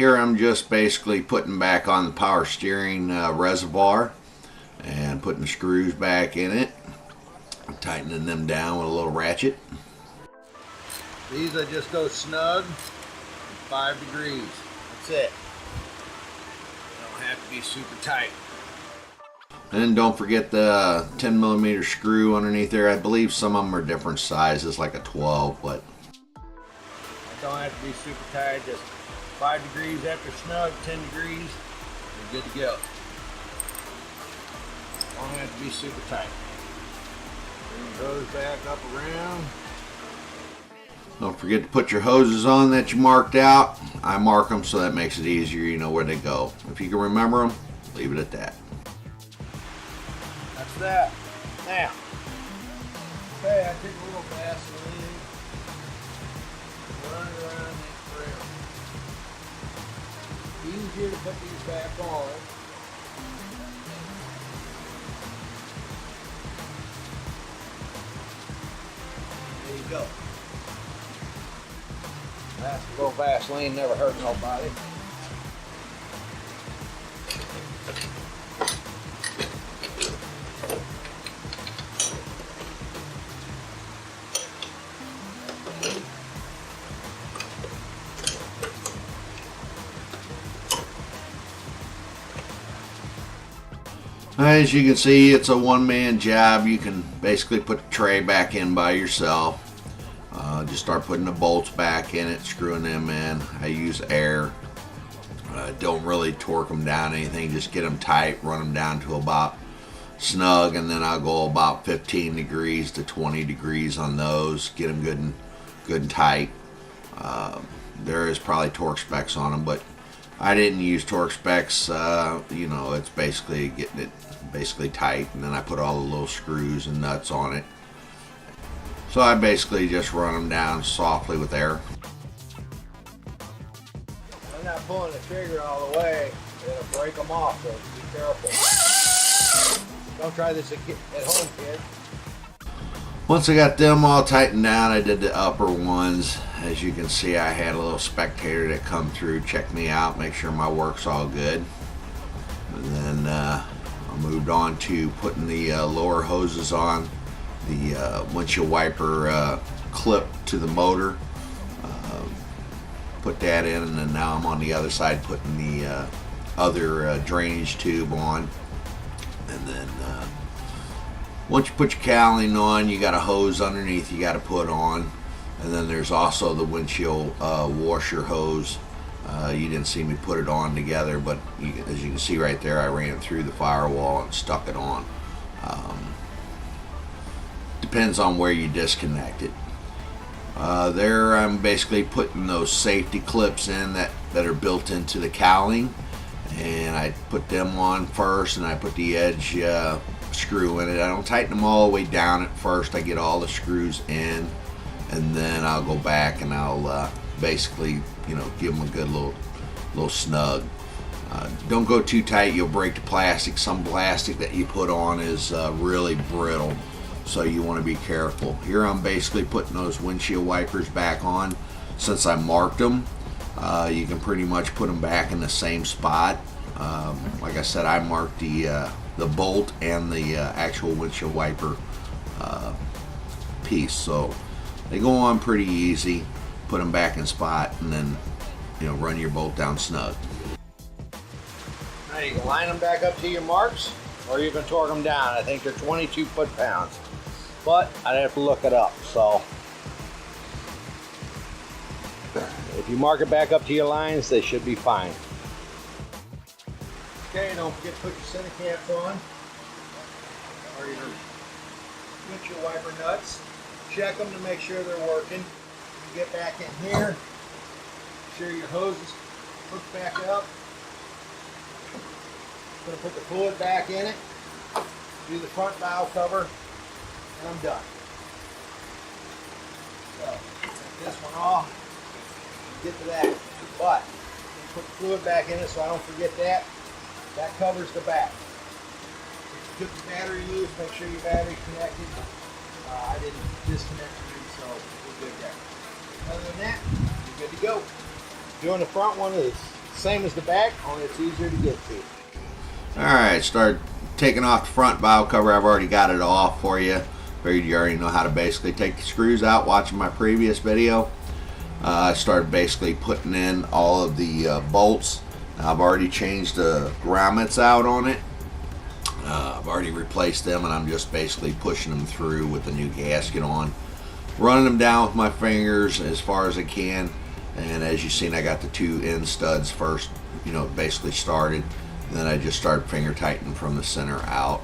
Here I'm just basically putting back on the power steering reservoir and putting the screws back in it, tightening them down with a little ratchet. These I just go snug, 5 degrees. That's it. They don't have to be super tight. And don't forget the 10mm screw underneath there. I believe some of them are different sizes, like a 12, but it don't have to be super tight. Just 5 degrees after snug, 10 degrees, you're good to go. Don't have to be super tight. Bring the hose back up around. Don't forget to put your hoses on that you marked out. I mark them so that makes it easier. You know where they go. If you can remember them, leave it at that. That's that. Now, okay, I take a little Vaseline, run it around that grill. Easier to put these back on. There you go. That's a little Vaseline, never hurt nobody. As you can see, it's a one-man job. You can basically put the tray back in by yourself. Just start putting the bolts back in it, screwing them in. I use air. Don't really torque them down anything, just get them tight, run them down to about snug, and then I'll go about 15 degrees to 20 degrees on those, get them good and tight. There is probably torque specs on them, but I didn't use torque specs. You know, it's basically getting it basically tight, and then I put all the little screws and nuts on it. So I basically just run them down softly with air. I'm not pulling the trigger all the way. It'll break them off, so be careful. Don't try this at home, kid. Once I got them all tightened down, I did the upper ones. As you can see, I had a little spectator that come through, check me out, make sure my work's all good. And then I moved on to putting the lower hoses on, the windshield wiper clip to the motor. Put that in, and then now I'm on the other side putting the other drainage tube on. And then once you put your cowling on, you got a hose underneath you got to put on. And then there's also the windshield washer hose. You didn't see me put it on together, but as you can see right there, I ran through the firewall and stuck it on. Depends on where you disconnect it. There I'm basically putting those safety clips in that are built into the cowling, and I put them on first, and I put the edge screw in it. I don't tighten them all the way down at first. I get all the screws in, and then I'll go back and I'll basically, you know, give them a good little snug. Don't go too tight, you'll break the plastic. Some plastic that you put on is really brittle, so you want to be careful. Here I'm basically putting those windshield wipers back on. Since I marked them, you can pretty much put them back in the same spot. Like I said, I marked the bolt and the actual windshield wiper piece, so they go on pretty easy. Put them back in spot, and then, you know, run your bolt down snug. Now you can line them back up to your marks, or you can torque them down. I think they're 22 foot-pounds, but I'd have to look it up. So if you mark it back up to your lines, they should be fine. Okay, don't forget to put your center caps on, or your windshield wiper nuts. Check them to make sure they're working. Get back in here, make sure your hose is hooked back up. I'm going to put the fluid back in it, do the front valve cover, and I'm done. So, take this one off, get to that. But, put the fluid back in it so I don't forget that. That covers the back. If you took the battery loose, make sure your battery's connected. I didn't disconnect it, so we're good there. Other than that, you're good to go. Doing the front one is Same as the back, only it's easier to get to. Alright, start taking off the front valve cover. I've already got it off for you. Figured you already know how to basically take the screws out watching my previous video. I started basically putting in all of the bolts. Now, I've already changed the grommets out on it. I've already replaced them, and I'm just basically pushing them through with the new gasket on. Running them down with my fingers as far as I can. And as you've seen, I got the 2 end studs first, basically started. And then I just started finger tightening from the center out.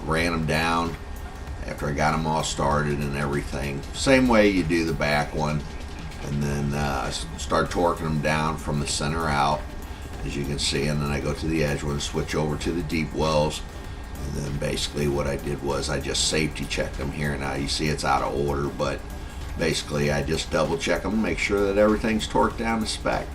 Ran them down after I got them all started and everything. Same way you do the back one. And then I start torquing them down from the center out, as you can see. And then I go to the edge one, switch over to the deep wells. And then basically what I did was I just safety checked them here. Now you see it's out of order, but basically I just double check them, make sure that everything's torqued down to spec.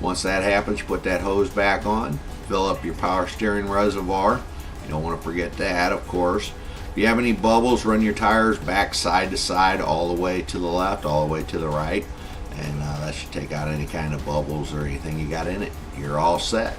Once that happens, you put that hose back on, fill up your power steering reservoir. You don't want to forget that, of course. If you have any bubbles, run your tires back side to side, all the way to the left, all the way to the right, and that should take out any kind of bubbles or anything you got in it. You're all set.